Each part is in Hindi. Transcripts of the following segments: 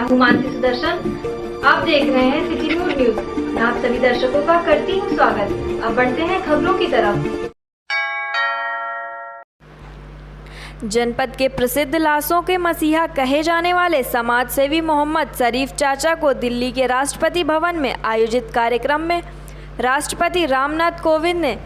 हूँ मानसी सुदर्शन। आप देख रहे हैं सिटी न्यूज। मैं आप सभी दर्शकों का करती हूँ स्वागत। अब बढ़ते हैं खबरों की तरफ। जनपद के प्रसिद्ध लाशों के मसीहा कहे जाने वाले समाज सेवी मोहम्मद शरीफ चाचा को दिल्ली के राष्ट्रपति भवन में आयोजित कार्यक्रम में राष्ट्रपति रामनाथ कोविंद ने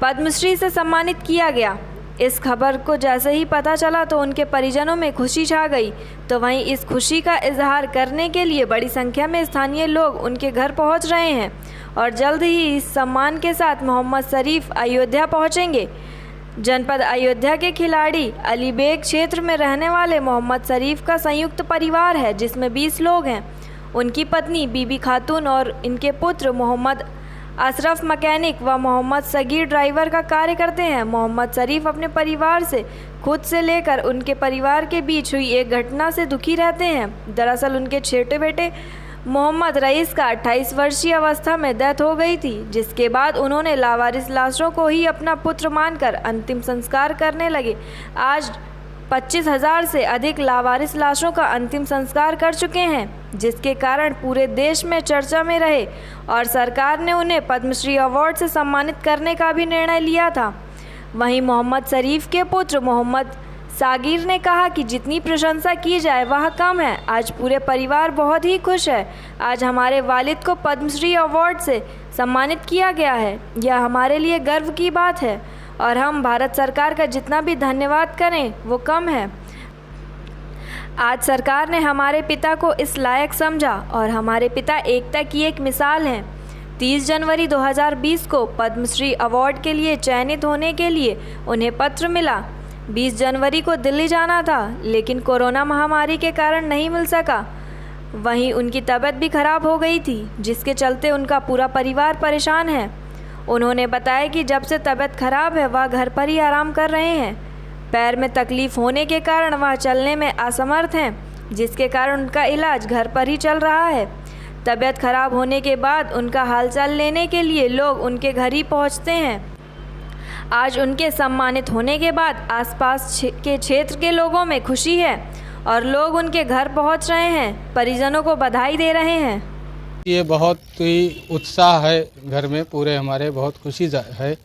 पद्मश्री से सम्मानित किया गया। इस खबर को जैसे ही पता चला तो उनके परिजनों में खुशी छा गई। तो वहीं इस खुशी का इजहार करने के लिए बड़ी संख्या में स्थानीय लोग उनके घर पहुंच रहे हैं और जल्द ही इस सम्मान के साथ मोहम्मद शरीफ अयोध्या पहुंचेंगे। जनपद अयोध्या के खिलाड़ी अलीबेग क्षेत्र में रहने वाले मोहम्मद शरीफ का संयुक्त परिवार है, जिसमें 20 लोग हैं। उनकी पत्नी बीबी खातून और इनके पुत्र मोहम्मद अशरफ मैकेनिक व मोहम्मद सगीर ड्राइवर का कार्य करते हैं। मोहम्मद शरीफ अपने परिवार से खुद से लेकर उनके परिवार के बीच हुई एक घटना से दुखी रहते हैं। दरअसल उनके छोटे बेटे मोहम्मद रईस का 28 वर्षीय अवस्था में डेथ हो गई थी, जिसके बाद उन्होंने लावारिस लाशों को ही अपना पुत्र मानकर अंतिम संस्कार करने लगे। आज 25,000 से अधिक लावारिस लाशों का अंतिम संस्कार कर चुके हैं, जिसके कारण पूरे देश में चर्चा में रहे और सरकार ने उन्हें पद्मश्री अवार्ड से सम्मानित करने का भी निर्णय लिया था। वहीं मोहम्मद शरीफ के पुत्र मोहम्मद सागिर ने कहा कि जितनी प्रशंसा की जाए वह कम है। आज पूरे परिवार बहुत ही खुश है। आज हमारे वालिद को पद्मश्री अवार्ड से सम्मानित किया गया है। यह हमारे लिए गर्व की बात है और हम भारत सरकार का जितना भी धन्यवाद करें वो कम है। आज सरकार ने हमारे पिता को इस लायक समझा और हमारे पिता एकता की एक मिसाल हैं। 30 जनवरी 2020 को पद्मश्री अवार्ड के लिए चयनित होने के लिए उन्हें पत्र मिला। 20 जनवरी को दिल्ली जाना था, लेकिन कोरोना महामारी के कारण नहीं मिल सका। वहीं उनकी तबीयत भी खराब हो गई थी, जिसके चलते उनका पूरा परिवार परेशान है। उन्होंने बताया कि जब से तबीयत खराब है वह घर पर ही आराम कर रहे हैं। पैर में तकलीफ होने के कारण वह चलने में असमर्थ हैं, जिसके कारण उनका इलाज घर पर ही चल रहा है। तबीयत खराब होने के बाद उनका हालचाल लेने के लिए लोग उनके घर ही पहुंचते हैं। आज उनके सम्मानित होने के बाद आसपास के क्षेत्र के लोगों में खुशी है और लोग उनके घर पहुंच रहे हैं, परिजनों को बधाई दे रहे हैं। ये बहुत ही उत्साह है घर में, पूरे हमारे बहुत खुशी है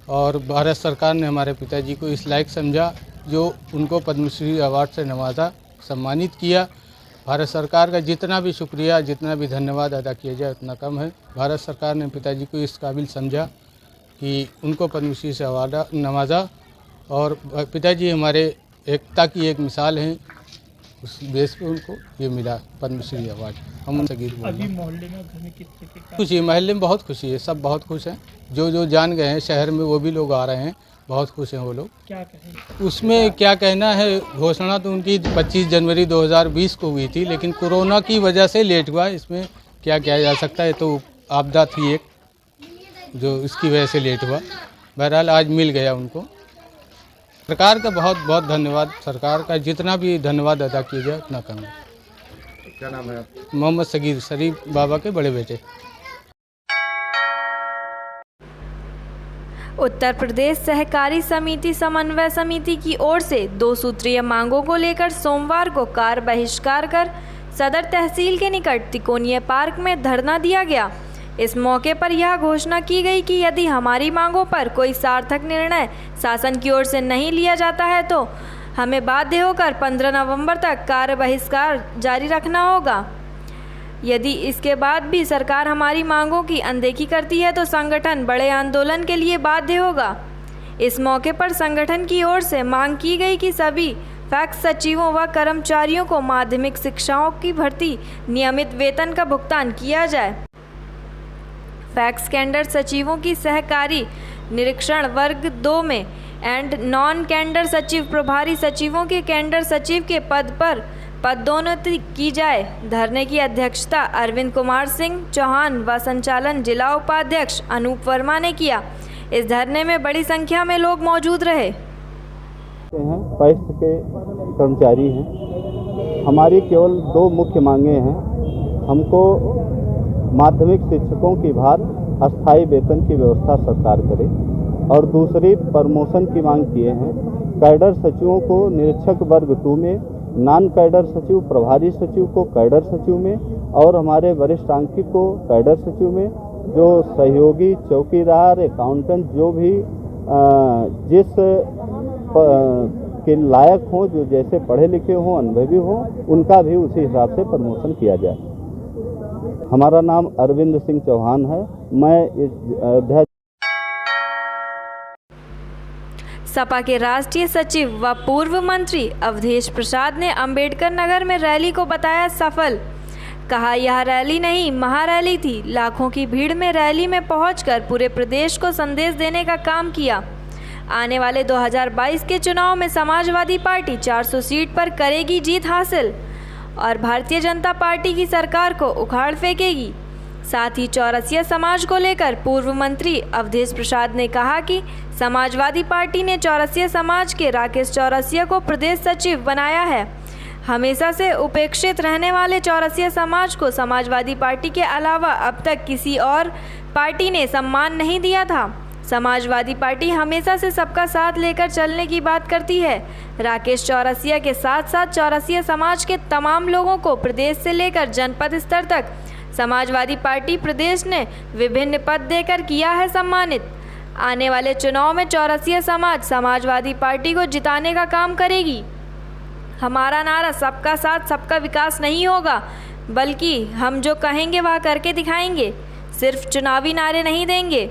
और भारत सरकार ने हमारे पिताजी को इस लायक समझा जो उनको पद्मश्री अवार्ड से नवाजा, सम्मानित किया। भारत सरकार का जितना भी शुक्रिया, जितना भी धन्यवाद अदा किया जाए उतना कम है। भारत सरकार ने पिताजी को इस काबिल समझा कि उनको पद्मश्री से अवार्ड नवाजा और पिताजी हमारे एकता की एक मिसाल हैं। उस बेस पे उनको ये मिला पद्मश्री अवार्ड। हम सगीर अभी मोहल्ले में घर में कितने खुशी, महल्ले में बहुत खुशी है, सब बहुत खुश हैं। जो जान गए हैं शहर में वो भी लोग आ रहे हैं, बहुत खुश हैं वो लोग। क्या कहें उसमें क्या कहना है, घोषणा तो उनकी 25 जनवरी 2020 को हुई थी, लेकिन कोरोना की वजह से लेट हुआ। इसमें क्या किया जा सकता है, तो आपदा थी एक जो इसकी वजह से लेट हुआ। बहरहाल आज मिल गया उनको। सरकार का बहुत बहुत धन्यवाद। सरकार का जितना भी धन्यवाद अदा किया जाए उतना कम है। क्या नाम है? मोहम्मद सगीर, शरीफ बाबा के बड़े बेटे। उत्तर प्रदेश सहकारी समिति समन्वय समिति की ओर से 2 सूत्रीय मांगों को लेकर सोमवार को कार बहिष्कार कर सदर तहसील के निकट तिकोनिया पार्क में धरना दिया गया। इस मौके पर यह घोषणा की गई कि यदि हमारी मांगों पर कोई सार्थक निर्णय शासन की ओर से नहीं लिया जाता है तो हमें बाध्य होकर 15 नवंबर तक कार्य बहिष्कार जारी रखना होगा। यदि इसके बाद भी सरकार हमारी मांगों की अनदेखी करती है तो संगठन बड़े आंदोलन के लिए बाध्य होगा। इस मौके पर संगठन की ओर से मांग की गई कि सभी फैक्स सचिवों व कर्मचारियों को माध्यमिक शिक्षाओं की भर्ती नियमित वेतन का भुगतान किया जाए। फैक्स कैडर सचिवों की सहकारी निरीक्षण वर्ग 2 में एंड नॉन कैडर सचिव प्रभारी सचिवों के कैडर सचिव के पद पर पदोन्नति की जाए। धरने की अध्यक्षता अरविंद कुमार सिंह चौहान व संचालन जिला उपाध्यक्ष अनूप वर्मा ने किया। इस धरने में बड़ी संख्या में लोग मौजूद रहे। फैक्स के कर्मचारी हैं। हमारी केवल 2 मुख्य मांगे हैं। हमको माध्यमिक शिक्षकों की भार अस्थायी वेतन की व्यवस्था सरकार करे और दूसरी प्रमोशन की मांग किए हैं। कैडर सचिवों को निरीक्षक वर्ग 2 में नॉन कैडर सचिव, प्रभारी सचिव को कैडर सचिव में और हमारे वरिष्ठ अंकित को कैडर सचिव में, जो सहयोगी, चौकीदार, अकाउंटेंट जो भी जिस के लायक हों, जो जैसे पढ़े लिखे हों, अनुभवी हों, उनका भी उसी हिसाब से प्रमोशन किया जाए। हमारा नाम अरविंद सिंह चौहान है। मैं इस अयोध्या सपा के राष्ट्रीय सचिव व पूर्व मंत्री अवधेश प्रसाद ने अंबेडकर नगर में रैली को बताया सफल। कहा, यह रैली नहीं महारैली थी। लाखों की भीड़ में रैली में पहुंचकर पूरे प्रदेश को संदेश देने का काम किया। आने वाले 2022 के चुनाव में समाजवादी पार्टी 400 सीट पर करेगी जीत हासिल और भारतीय जनता पार्टी की सरकार को उखाड़ फेंकेगी। साथ ही चौरसिया समाज को लेकर पूर्व मंत्री अवधेश प्रसाद ने कहा कि समाजवादी पार्टी ने चौरसिया समाज के राकेश चौरसिया को प्रदेश सचिव बनाया है। हमेशा से उपेक्षित रहने वाले चौरसिया समाज को समाजवादी पार्टी के अलावा अब तक किसी और पार्टी ने सम्मान नहीं दिया था। समाजवादी पार्टी हमेशा से सबका साथ लेकर चलने की बात करती है। राकेश चौरसिया के साथ साथ चौरसिया समाज के तमाम लोगों को प्रदेश से लेकर जनपद स्तर तक समाजवादी पार्टी प्रदेश ने विभिन्न पद देकर किया है सम्मानित। आने वाले चुनाव में चौरसिया समाज समाजवादी पार्टी को जिताने का काम करेगी। हमारा नारा सबका साथ सबका विकास नहीं होगा, बल्कि हम जो कहेंगे वह करके दिखाएंगे। सिर्फ चुनावी नारे नहीं देंगे।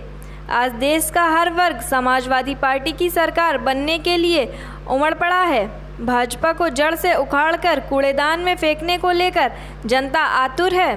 आज देश का हर वर्ग समाजवादी पार्टी की सरकार बनने के लिए उमड़ पड़ा है। भाजपा को जड़ से उखाड़कर कूड़ेदान में फेंकने को लेकर जनता आतुर है।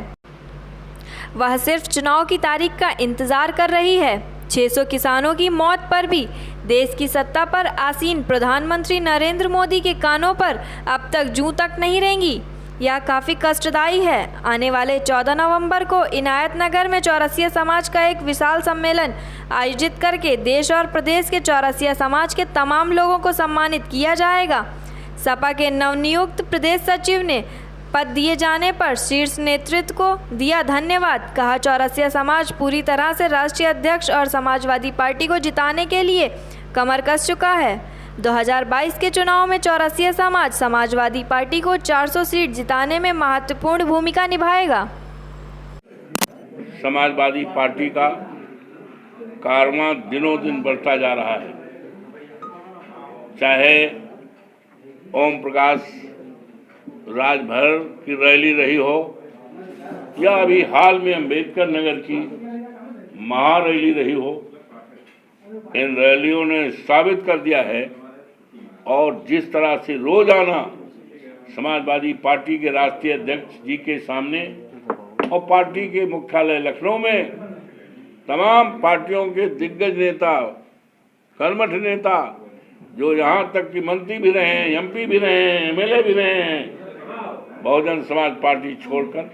वह सिर्फ चुनाव की तारीख का इंतजार कर रही है। 600 किसानों की मौत पर भी देश की सत्ता पर आसीन प्रधानमंत्री नरेंद्र मोदी के कानों पर अब तक जूं तक नहीं रेंगी। यह काफ़ी कष्टदायी है। आने वाले 14 नवंबर को इनायत नगर में चौरसिया समाज का एक विशाल सम्मेलन आयोजित करके देश और प्रदेश के चौरसिया समाज के तमाम लोगों को सम्मानित किया जाएगा। सपा के नवनियुक्त प्रदेश सचिव ने पद दिए जाने पर शीर्ष नेतृत्व को दिया धन्यवाद। कहा, चौरसिया समाज पूरी तरह से राष्ट्रीय अध्यक्ष और समाजवादी पार्टी को जिताने के लिए कमर कस चुका है। 2022 के चुनाव में चौरसिया समाज समाजवादी पार्टी को 400 सीट जिताने में महत्वपूर्ण भूमिका निभाएगा। समाजवादी पार्टी का कारवां दिनों दिन बढ़ता जा रहा है। चाहे ओम प्रकाश राजभर की रैली रही हो या अभी हाल में अंबेडकर नगर की महारैली रही हो, इन रैलियों ने साबित कर दिया है। और जिस तरह से रोजाना समाजवादी पार्टी के राष्ट्रीय अध्यक्ष जी के सामने और पार्टी के मुख्यालय लखनऊ में तमाम पार्टियों के दिग्गज नेता, कर्मठ नेता, जो यहाँ तक कि मंत्री भी रहे हैं, एमपी भी रहे हैं, एमएलए भी रहे हैं, बहुजन समाज पार्टी छोड़कर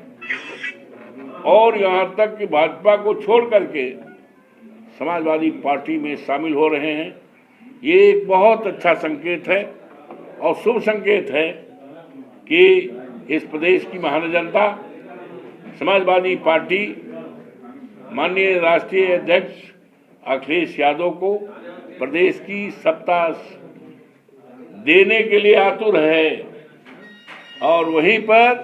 और यहाँ तक कि भाजपा को छोड़ करके समाजवादी पार्टी में शामिल हो रहे हैं। ये एक बहुत अच्छा संकेत है और शुभ संकेत है कि इस प्रदेश की महान जनता समाजवादी पार्टी माननीय राष्ट्रीय अध्यक्ष अखिलेश यादव को प्रदेश की सत्ता देने के लिए आतुर है और वहीं पर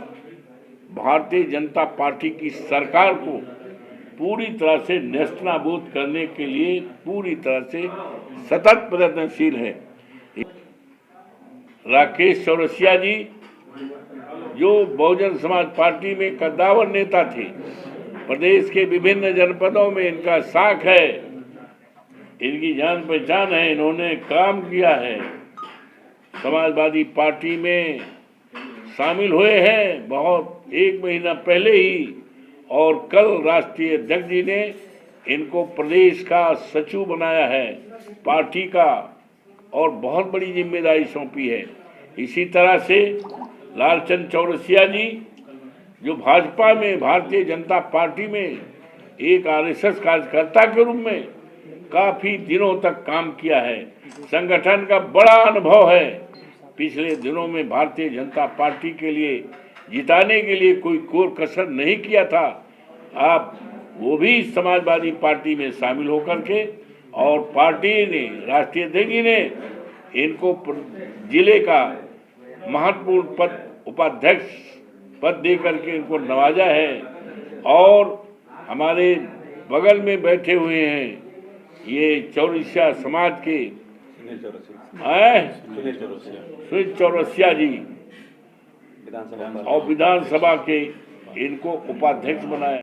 भारतीय जनता पार्टी की सरकार को पूरी तरह से नेस्तनाबूद करने के लिए पूरी तरह से सतत प्रयत्नशील है। राकेश चौरसिया जी जो बहुजन समाज पार्टी में कद्दावर नेता थे, प्रदेश के विभिन्न जनपदों में इनका साख है, इनकी जान पहचान है, इन्होंने काम किया है, समाजवादी पार्टी में शामिल हुए हैं बहुत 1 महीना पहले ही और कल राष्ट्रीय अध्यक्ष जी ने इनको प्रदेश का सचिव बनाया है पार्टी का और बहुत बड़ी जिम्मेदारी सौंपी है। इसी तरह से लालचंद चौरसिया जी जो भाजपा में भारतीय जनता पार्टी में एक आरएसएस कार्यकर्ता के रूप में काफ़ी दिनों तक काम किया है, संगठन का बड़ा अनुभव है। पिछले दिनों में भारतीय जनता पार्टी के लिए जिताने के लिए कोई कोर कसर नहीं किया था। आप वो भी समाजवादी पार्टी में शामिल होकर के और पार्टी ने राष्ट्रीय अध्यक्ष ने इनको जिले का महत्वपूर्ण पद उपाध्यक्ष पद दे करके इनको नवाजा है। और हमारे बगल में बैठे हुए हैं ये चौरसिया समाज के सुनील चौरसिया जी और विधानसभा के इनको उपाध्यक्ष बनाया।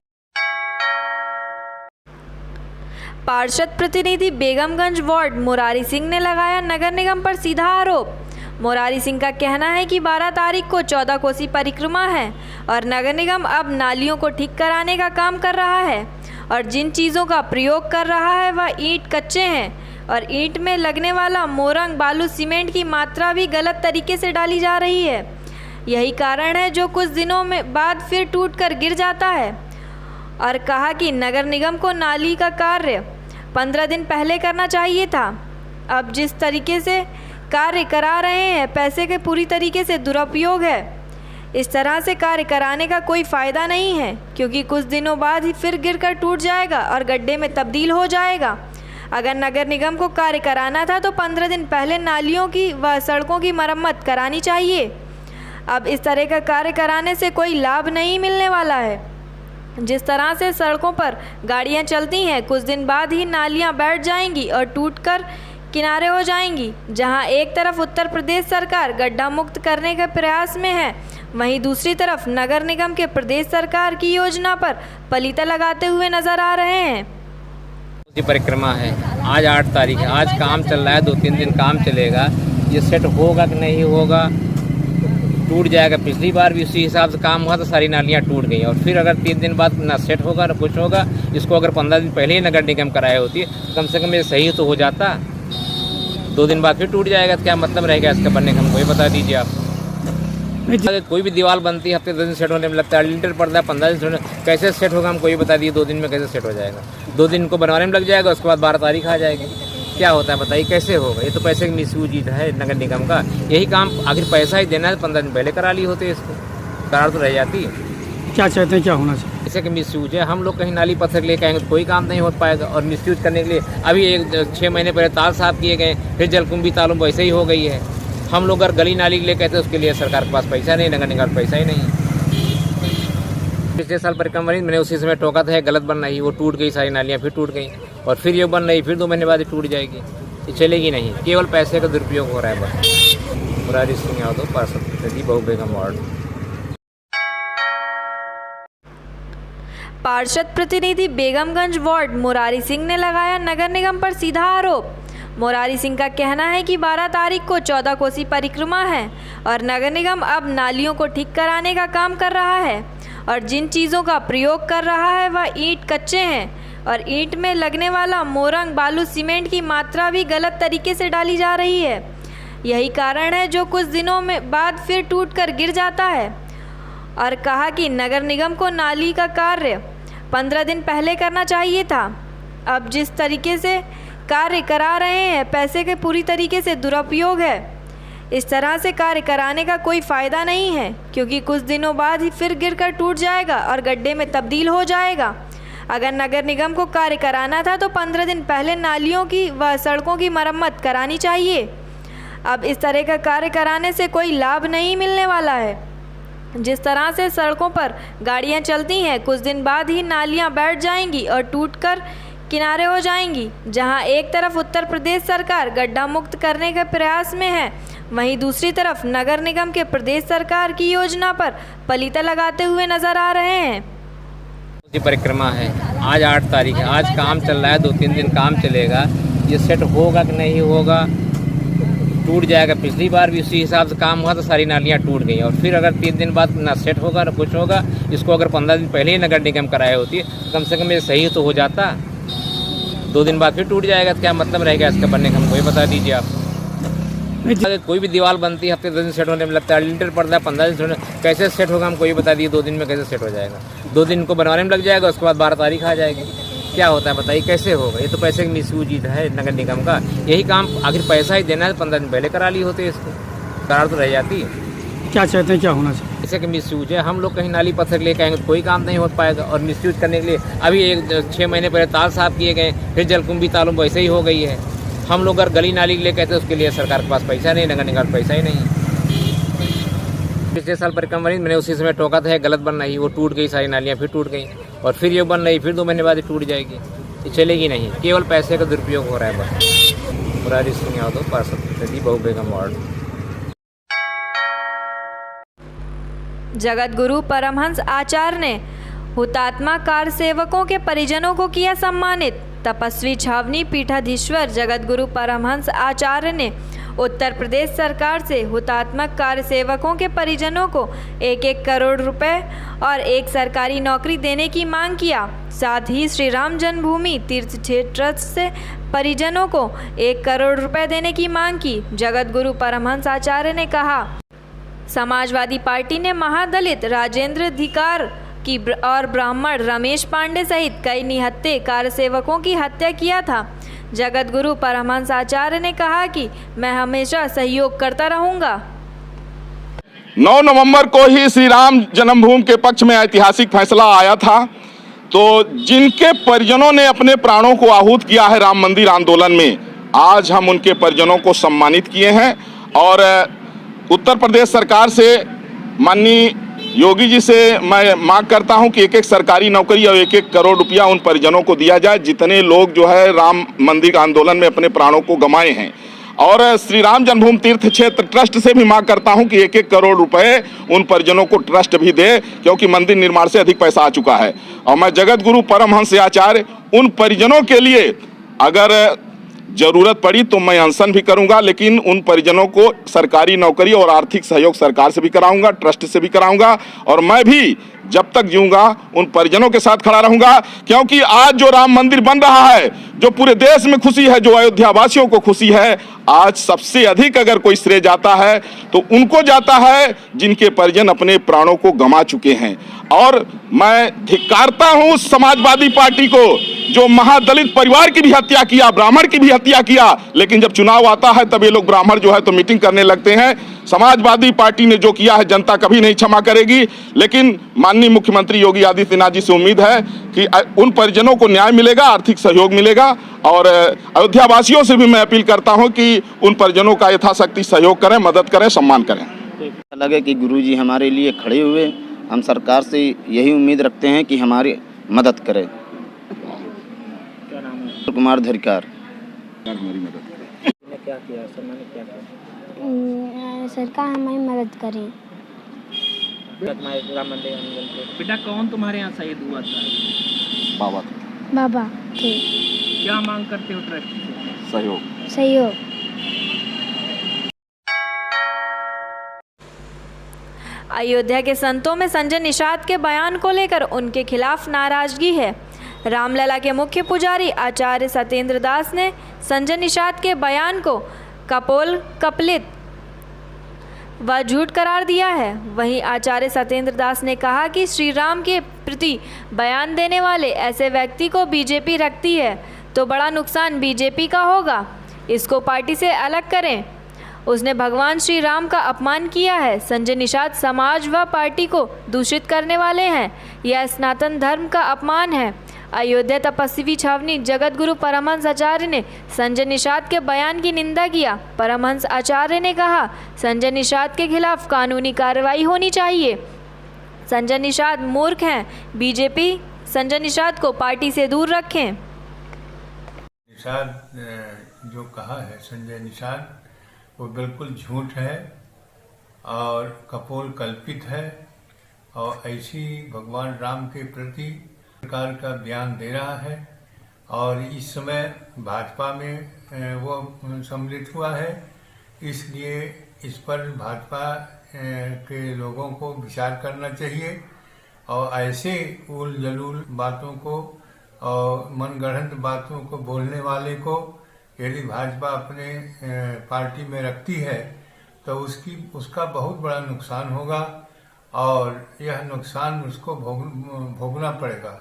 पार्षद प्रतिनिधि बेगमगंज वार्ड मुरारी सिंह ने लगाया नगर निगम पर सीधा आरोप। मुरारी सिंह का कहना है कि 12 तारीख को 14 कोसी परिक्रमा है और नगर निगम अब नालियों को ठीक कराने का काम कर रहा है और जिन चीज़ों का प्रयोग कर रहा है वह ईंट कच्चे हैं और ईंट में लगने वाला मोरंग बालू सीमेंट की मात्रा भी गलत तरीके से डाली जा रही है। यही कारण है जो कुछ दिनों में बाद फिर टूटकर गिर जाता है। और कहा कि नगर निगम को नाली का कार्य 15 दिन पहले करना चाहिए था। अब जिस तरीके से कार्य करा रहे हैं पैसे के पूरी तरीके से दुरुपयोग है। इस तरह से कार्य कराने का कोई फ़ायदा नहीं है क्योंकि कुछ दिनों बाद ही फिर गिरकर टूट जाएगा और गड्ढे में तब्दील हो जाएगा। अगर नगर निगम को कार्य कराना था तो 15 दिन पहले नालियों की व सड़कों की मरम्मत करानी चाहिए। अब इस तरह का कार्य कराने से कोई लाभ नहीं मिलने वाला है। जिस तरह से सड़कों पर गाड़ियां चलती हैं कुछ दिन बाद ही नालियां बैठ जाएंगी और टूटकर किनारे हो जाएंगी। जहां एक तरफ उत्तर प्रदेश सरकार गड्ढा मुक्त करने के प्रयास में है, वहीं दूसरी तरफ नगर निगम के प्रदेश सरकार की योजना पर पलीता लगाते हुए नजर आ रहे हैं। परिक्रमा है, आज 8 तारीख है, आज काम चल रहा है, 2-3 दिन काम चलेगा। ये सेट होगा कि नहीं होगा, टूट जाएगा। पिछली बार भी उसी हिसाब से काम हुआ तो सारी नालियाँ टूट गई और फिर अगर 3 दिन बाद ना सेट होगा ना कुछ होगा, इसको अगर 15 दिन पहले ही नगर निगम कराई होती कम से कम ये सही तो हो जाता। 2 दिन बाद फिर टूट जाएगा तो क्या मतलब रहेगा इसका बनने का, हमको ये बता दीजिए आप। कोई भी दीवार बनती है हफ्ते 10 दिन सेट होने में लगता है, लिंटर पड़ता है 15 दिन कैसे सेट होगा हमको ये बता दीजिए। 2 दिन में कैसे सेट हो जाएगा, 2 दिन को बनवाने में लग जाएगा, उसके बाद 12 तारीख आ जाएगी। क्या होता है बताइए, कैसे होगा? ये तो पैसे की मिसयूज है नगर निगम का। यही काम आखिर पैसा ही देना है, 15 दिन पहले करा ली होते इसको, करार तो रह जाती। क्या चाहते हैं, क्या होना चाहिए? पैसे की मिसयूज है। हम लोग कहीं नाली पत्थर लेके आएंगे तो कोई काम नहीं हो पाएगा और मिसयूज करने के लिए अभी 6 महीने पहले ताल साफ किए गए, फिर जलकुंभी तालों वैसे ही हो गई है। हम लोग अगर गली नाली के लिए कहते हैं उसके लिए सरकार के पास पैसा नहीं, नगर निगम पैसा ही नहीं। पिछले साल परिक्रमा मैंने उसी समय टोका था गलत बन रही, वो टूट गई, सारी नालियाँ फिर टूट गई और फिर ये बन रही, फिर 2 महीने बाद ही टूट जाएगी। ये चलेगी नहीं, केवल पैसे का दुरुपयोग हो रहा है बस। मुरारी सिंह यादव, पार्षद प्रतिनिधि, बहु बेगम वार्ड। पार्षद प्रतिनिधि बेगमगंज वार्ड मुरारी सिंह ने लगाया नगर निगम पर सीधा आरोप। मुरारी सिंह का कहना है कि 12 तारीख को 14 कोसी परिक्रमा है और नगर निगम अब नालियों को ठीक कराने का काम कर रहा है और जिन चीज़ों का प्रयोग कर रहा है वह ईंट कच्चे हैं और ईंट में लगने वाला मोरंग बालू सीमेंट की मात्रा भी गलत तरीके से डाली जा रही है। यही कारण है जो कुछ दिनों में बाद फिर टूटकर गिर जाता है। और कहा कि नगर निगम को नाली का कार्य 15 दिन पहले करना चाहिए था। अब जिस तरीके से कार्य करा रहे हैं पैसे के पूरी तरीके से दुरुपयोग है। इस तरह से कार्य कराने का कोई फ़ायदा नहीं है क्योंकि कुछ दिनों बाद ही फिर गिरकर टूट जाएगा और गड्ढे में तब्दील हो जाएगा। अगर नगर निगम को कार्य कराना था तो 15 दिन पहले नालियों की व सड़कों की मरम्मत करानी चाहिए। अब इस तरह का कार्य कराने से कोई लाभ नहीं मिलने वाला है। जिस तरह से सड़कों पर गाड़ियां चलती हैं कुछ दिन बाद ही नालियां बैठ जाएंगी और टूटकर किनारे हो जाएंगी। जहां एक तरफ उत्तर प्रदेश सरकार गड्ढा मुक्त करने के प्रयास में है, वहीं दूसरी तरफ नगर निगम के प्रदेश सरकार की योजना पर पलीता लगाते हुए नजर आ रहे हैं। परिक्रमा है, आज 8 तारीख है, आज काम चल रहा है, 2-3 दिन काम चलेगा। ये सेट होगा कि नहीं होगा, टूट जाएगा। पिछली बार भी उसी हिसाब से काम हुआ तो सारी नालियाँ टूट गई और फिर अगर 3 दिन बाद ना सेट होगा ना कुछ होगा, इसको अगर 15 दिन पहले ही नगर निगम कराई होती कम से कम ये सही तो हो जाता। 2 दिन बाद फिर टूट जाएगा तो क्या मतलब रहेगा इसका बनने का, हमको ये बता दीजिए आप। कोई भी दीवार बनती है हफ्ते 10 दिन सेट होने में लगता है, लिंटर पड़ता है 15 दिन कैसे सेट होगा हमको ये बता दीजिए। 2 दिन में कैसे सेट हो जाएगा, 2 दिन को बनवाने में लग जाएगा, उसके बाद 12 तारीख आ जाएगी। क्या होता है बताइए, कैसे होगा? ये तो पैसे की मिसयूज है नगर निगम का। यही काम आखिर पैसा ही देना है, 15 दिन पहले करा ली होते इसको, करार तो रह जाती। क्या चाहते हैं, क्या होना चाहिए? पैसे की मिसयूज है। हम लोग कहीं नाली पत्थर लेके आएंगे तो कोई काम नहीं हो पाएगा और मिसयूज करने के लिए अभी 6 महीने पहले ताल साफ किए गए, फिर जलकुंभी तालों वैसे ही हो गई है। हम लोग अगर गली नाली के लिए कहते हैं उसके लिए सरकार के पास पैसा नहीं, नगर निगम पैसा ही नहीं। पिछले साल परिक्रमा बनी, मैंने उसी समय टोका था गलत बन रही, वो टूट गई, सारी नालियाँ फिर टूट गई और फिर ये बन रही, फिर 2 महीने बाद ये टूट जाएगी, ये चलेगी नहीं। केवल पैसे का दुरुपयोग हो रहा है बस। मुरारी सिंह यादव, पार्षद बहू बेगम वार्ड। जगत गुरु परमहंस आचार्य ने हुतात्मा कार सेवकों के परिजनों को किया सम्मानित। तपस्वी छावनी पीठाधीश्वर जगत गुरु परमहंस आचार्य ने उत्तर प्रदेश सरकार से हुतात्मा कार्य सेवकों के परिजनों को 1-1 करोड़ रुपए और एक सरकारी नौकरी देने की मांग किया। साथ ही श्री राम जन्मभूमि तीर्थ क्षेत्र ट्रस्ट से परिजनों को 1 करोड़ रुपए देने की मांग की। जगत गुरु परमहंस आचार्य ने कहा, समाजवादी पार्टी ने महादलित राजेंद्र धिकार की और ब्राह्मण रमेश पांडे सहित कई निहत्थे कार्य सेवकों की हत्या किया था। जगत गुरु परमहंस आचार्य ने कहा कि मैं हमेशा सहयोग करता रहूंगा। 9 नवंबर को ही श्री राम जन्मभूमि के पक्ष में ऐतिहासिक फैसला आया था, तो जिनके परिजनों ने अपने प्राणों को आहूत किया है राम मंदिर आंदोलन में, आज हम उनके परिजनों को सम्मानित किए हैं और उत्तर प्रदेश सरकार से माननीय योगी जी से मैं मांग करता हूं कि 1-1 सरकारी नौकरी और 1-1 करोड़ रुपया उन परिजनों को दिया जाए जितने लोग जो है राम मंदिर आंदोलन में अपने प्राणों को गंवाए हैं। और श्री राम जन्मभूमि तीर्थ क्षेत्र ट्रस्ट से भी मांग करता हूं कि 1-1 करोड़ रुपए उन परिजनों को ट्रस्ट भी दे, क्योंकि मंदिर निर्माण से अधिक पैसा आ चुका है। और मैं जगत गुरु परमहंस आचार्य उन परिजनों के लिए अगर जरूरत पड़ी तो मैं अनशन भी करूंगा, लेकिन उन परिजनों को सरकारी नौकरी और आर्थिक सहयोग सरकार से भी कराऊंगा, ट्रस्ट से भी कराऊंगा और मैं भी जब तक जीऊंगा उन परिजनों के साथ खड़ा रहूंगा। क्योंकि आज जो राम मंदिर बन रहा है, जो पूरे देश में खुशी है, जो अयोध्या वासियों को खुशी है, आज सबसे अधिक अगर कोई श्रेय जाता है तो उनको जाता है जिनके परिजन अपने प्राणों को गंवा चुके हैं। और मैं धिक्कारता हूं समाजवादी पार्टी को, जो महादलित परिवार की भी हत्या किया, ब्राह्मण की भी हत्या किया, लेकिन जब चुनाव आता है तब ये लोग ब्राह्मण जो है तो मीटिंग करने लगते हैं। समाजवादी पार्टी ने जो किया है जनता कभी नहीं क्षमा करेगी, लेकिन माननीय मुख्यमंत्री योगी आदित्यनाथ जी से उम्मीद है कि उन परिजनों को न्याय मिलेगा, आर्थिक सहयोग मिलेगा। और अयोध्या वासियों से भी मैं अपील करता हूं कि उन परिजनों का यथाशक्ति सहयोग करें, मदद करें, सम्मान करें। लगे कि गुरुजी हमारे लिए खड़े हुए, हम सरकार से यही उम्मीद रखते हैं कि हमारी मदद करें। कुमार धरिकार क्या किया सर, मैंने क्या किया? सरकार हमारी मदद करें। राम मंदिर बेटा, कौन तुम्हारे यहाँ शहीद हुआ था? बाबा थे। क्या मांग करते हो ट्रस्ट से? सहयोग। अयोध्या के संतों में संजय निषाद के बयान को लेकर उनके खिलाफ नाराजगी है। रामलला के मुख्य पुजारी आचार्य सत्येंद्र दास ने संजय निषाद के बयान को कपोल-कल्पित व झूठ करार दिया है। वहीं आचार्य सत्येंद्र दास ने कहा कि श्री राम के प्रति बयान देने वाले ऐसे व्यक्ति को बीजेपी रखती है तो बड़ा नुकसान बीजेपी का होगा, इसको पार्टी से अलग करें। उसने भगवान श्री राम का अपमान किया है। संजय निषाद समाज व पार्टी को दूषित करने वाले हैं, यह सनातन धर्म का अपमान है। अयोध्या तपस्वी छावनी जगत गुरु परमहंस आचार्य ने संजय निषाद के बयान की निंदा किया। परमहंस आचार्य ने कहा, संजय निषाद के खिलाफ कानूनी कार्रवाई होनी चाहिए। संजय निषाद मूर्ख हैं, बीजेपी संजय निषाद को पार्टी से दूर रखें। निषाद जो कहा है संजय निषाद, वो बिल्कुल झूठ है और कपोल कल्पित है और ऐसी भगवान राम के प्रति प्रकार का बयान दे रहा है। और इस समय भाजपा में वो सम्मिलित हुआ है, इसलिए इस पर भाजपा के लोगों को विचार करना चाहिए और ऐसे उल जलूल बातों को और मनगढ़ंत बातों को बोलने वाले को यदि भाजपा अपने पार्टी में रखती है तो उसका बहुत बड़ा नुकसान होगा और यह नुकसान उसको भोगना पड़ेगा।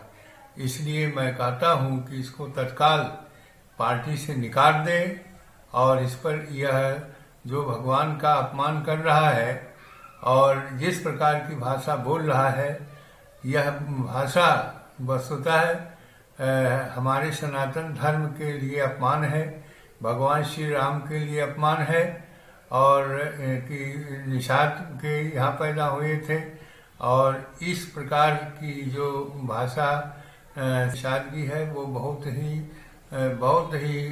इसलिए मैं कहता हूं कि इसको तत्काल पार्टी से निकाल दें और इस पर यह जो भगवान का अपमान कर रहा है और जिस प्रकार की भाषा बोल रहा है, यह भाषा वस्तुतः हमारे सनातन धर्म के लिए अपमान है, भगवान श्री राम के लिए अपमान है और कि निषाद के यहाँ पैदा हुए थे। और इस प्रकार की जो भाषा निषाद की है वो बहुत ही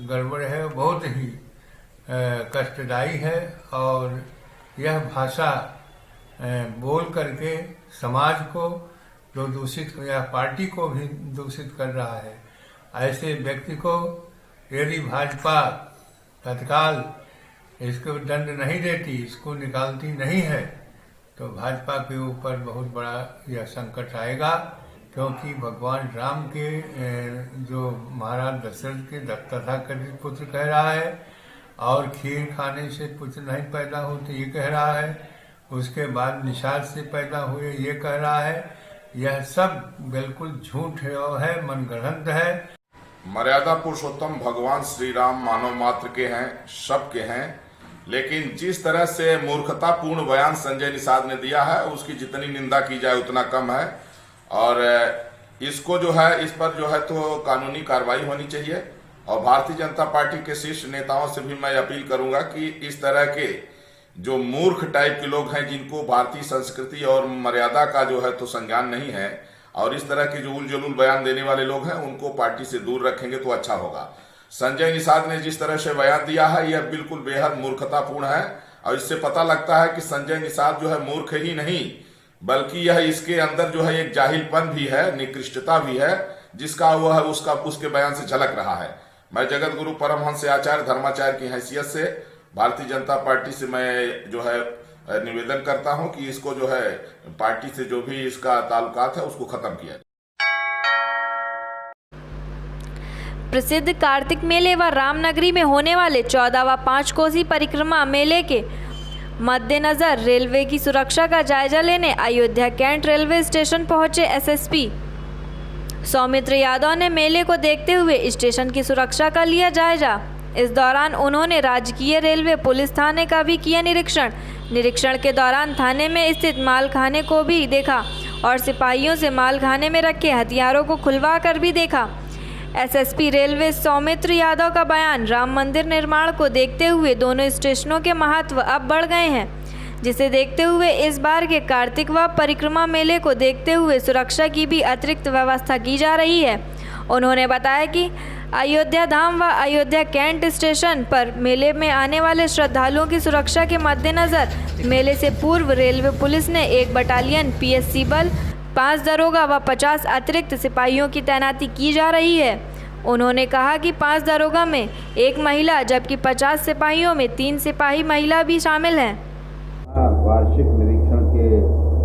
गड़बड़ है, बहुत ही कष्टदायी है। और यह भाषा बोल करके समाज को जो दूषित या पार्टी को भी दूषित कर रहा है। ऐसे व्यक्ति को यदि भाजपा तत्काल इसको दंड नहीं देती, इसको निकालती नहीं है, तो भाजपा के ऊपर बहुत बड़ा यह संकट आएगा। क्योंकि भगवान राम के जो महाराज दशरथ के तथाकथित पुत्र कह रहा है, और खीर खाने से पुत्र नहीं पैदा होते ये कह रहा है, उसके बाद निषाद से पैदा हुए ये कह रहा है। यह सब बिल्कुल झूठ है, मनगढ़ंत है। मर्यादा पुरुषोत्तम भगवान श्री राम मानव मात्र के हैं, सबके हैं, लेकिन जिस तरह से मूर्खतापूर्ण बयान संजय निषाद ने दिया है उसकी जितनी निंदा की जाए उतना कम है। और इसको जो है, इस पर जो है तो कानूनी कार्रवाई होनी चाहिए। और भारतीय जनता पार्टी के शीर्ष नेताओं से भी मैं अपील करूंगा कि इस तरह के जो मूर्ख टाइप के लोग हैं, जिनको भारतीय संस्कृति और मर्यादा का जो है तो संज्ञान नहीं है, और इस तरह के जो उलझुल बयान देने वाले लोग हैं उनको पार्टी से दूर रखेंगे तो अच्छा होगा। संजय निषाद ने जिस तरह से बयान दिया है यह बिल्कुल बेहद मूर्खतापूर्ण है। और इससे पता लगता है कि संजय निषाद जो है मूर्ख ही नहीं, बल्कि यह इसके अंदर जो है एक जाहिलपन भी है, निकृष्टता भी है, जिसका वह उसके बयान से झलक रहा है। मैं जगत गुरु परमहंस आचार्य धर्माचार्य की हैसियत से भारतीय जनता पार्टी से मैं जो है निवेदन करता हूं कि इसको जो है पार्टी से जो भी इसका ताल्लुकात है उसको खत्म किया जाए। प्रसिद्ध कार्तिक मेले व रामनगरी में होने वाले 14वां 5 कोसी परिक्रमा मेले के मद्देनजर रेलवे की सुरक्षा का जायजा लेने अयोध्या कैंट रेलवे स्टेशन पहुंचे एसएसपी सौमित्र यादव ने मेले को देखते हुए स्टेशन की सुरक्षा का लिया जायजा। इस दौरान उन्होंने राजकीय रेलवे पुलिस थाने का भी किया निरीक्षण के दौरान थाने में स्थित मालखाने को भी देखा और सिपाहियों से मालखाने में रखे हथियारों को खुलवा कर भी देखा। एसएसपी रेलवे सौमित्र यादव का बयान, राम मंदिर निर्माण को देखते हुए दोनों स्टेशनों के महत्व अब बढ़ गए हैं, जिसे देखते हुए इस बार के कार्तिक व परिक्रमा मेले को देखते हुए सुरक्षा की भी अतिरिक्त व्यवस्था की जा रही है। उन्होंने बताया कि अयोध्या धाम व अयोध्या कैंट स्टेशन पर मेले में आने वाले श्रद्धालुओं की सुरक्षा के मद्देनजर मेले से पूर्व रेलवे पुलिस ने 1 बटालियन पीएससी बल, 5 दरोगा व 50 अतिरिक्त सिपाहियों की तैनाती की जा रही है। उन्होंने कहा कि 5 दरोगा में 1 महिला जबकि 50 सिपाहियों में 3 सिपाही महिला भी शामिल हैं। वार्षिक निरीक्षण के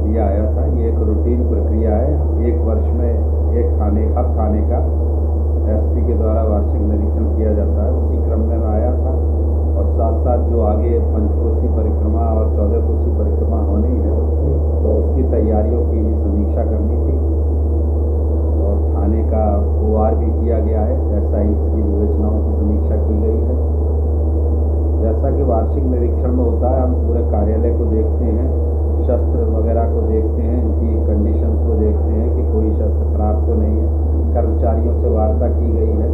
लिए आया था। ये एक रूटीन प्रक्रिया है। 1 वर्ष में हर थाने का एसपी के द्वारा वार्षिक निरीक्षण किया जाता है। उसी क्रम में मैं आया था और साथ साथ जो आगे पंचकोसी परिक्रमा और 14 कोसी परिक्रमा होनी है तो उसकी तैयारियों की भी समीक्षा करनी थी और थाने का OR भी किया गया है। ऐसा ही इसकी विवेचनाओं की समीक्षा की गई है। जैसा कि वार्षिक निरीक्षण में होता है, हम पूरे कार्यालय को देखते हैं, शस्त्र वगैरह को देखते हैं, इनकी कंडीशंस को देखते हैं कि कोई शस्त्र खराब तो नहीं है। कर्मचारियों से वार्ता की गई है,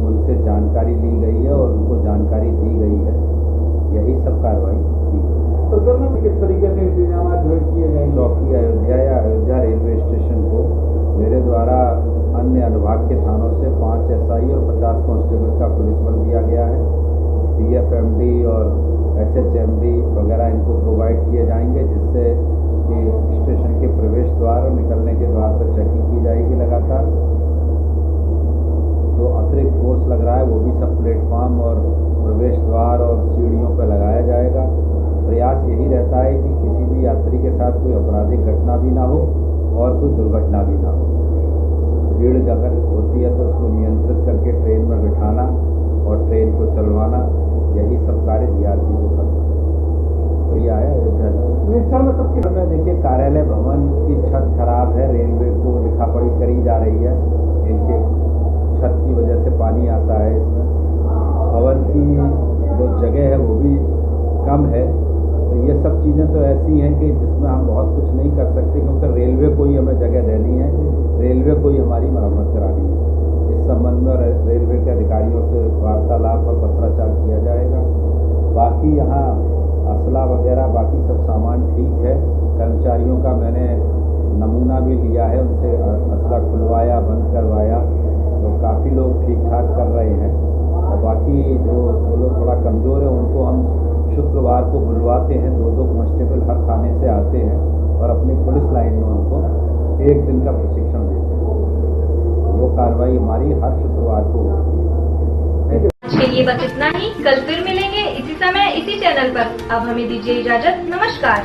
उनसे जानकारी ली गई है और उनको जानकारी दी गई है। यही सब कार्रवाई की गई। तो सर में किस तरीके से इंतजाम किए गए? चौकी अयोध्या या अयोध्या रेलवे स्टेशन को मेरे द्वारा अन्य अनुभाग के थानों से 5 SI और 50 कांस्टेबल का पुलिस बल दिया गया है। CFMD और HHMD वगैरह इनको प्रोवाइड किए जाएंगे, जिससे कि स्टेशन के प्रवेश द्वार और निकलने के द्वार पर चेकिंग की जाएगी लगातार। जो अतिरिक्त फोर्स लग रहा है वो भी सब प्लेटफॉर्म और प्रवेश द्वार और सीढ़ियों पर लगाया जाएगा। प्रयास यही रहता है कि किसी भी यात्री के साथ कोई आपराधिक घटना भी ना हो और कोई दुर्घटना भी ना हो। भीड़ अगर होती है तो उसको नियंत्रित करके ट्रेन में बिठाना और ट्रेन को चलवाना, यही सब कार्य DRP को करना। तो ये आया में देखिए, कार्यालय भवन की छत खराब है, रेलवे को लिखापढ़ी करी जा रही है। इनके छत की वजह से पानी आता है इसमें। भवन की जो जगह है वो भी कम है। तो ये सब चीज़ें तो ऐसी हैं कि जिसमें हम बहुत कुछ नहीं कर सकते, क्योंकि रेलवे को ही हमें जगह देनी है, रेलवे को ही हमारी मरम्मत करानी है। इस संबंध में रेलवे के अधिकारियों से वार्तालाप और पत्राचार किया जाएगा। बाकी बाकी यहाँ असला वगैरह बाकी सब सामान ठीक है। कर्मचारियों का मैंने नमूना भी लिया है, उनसे असला खुलवाया, बंद करवाया, तो काफ़ी लोग ठीक ठाक कर रहे हैं। और बाकी जो लोग थोड़ा कमज़ोर हैं उनको हम शुक्रवार को बुलवाते हैं, 2-2 कांस्टेबल हर थाने से आते हैं और अपनी पुलिस लाइन में उनको 1 दिन का प्रशिक्षण देते हैं। वो कार्रवाई हमारी हर शुक्रवार को होती है। आज के लिए बस इतना ही। कल फिर मिलेंगे इसी समय इसी चैनल पर। अब हमें दीजिए इजाजत। नमस्कार।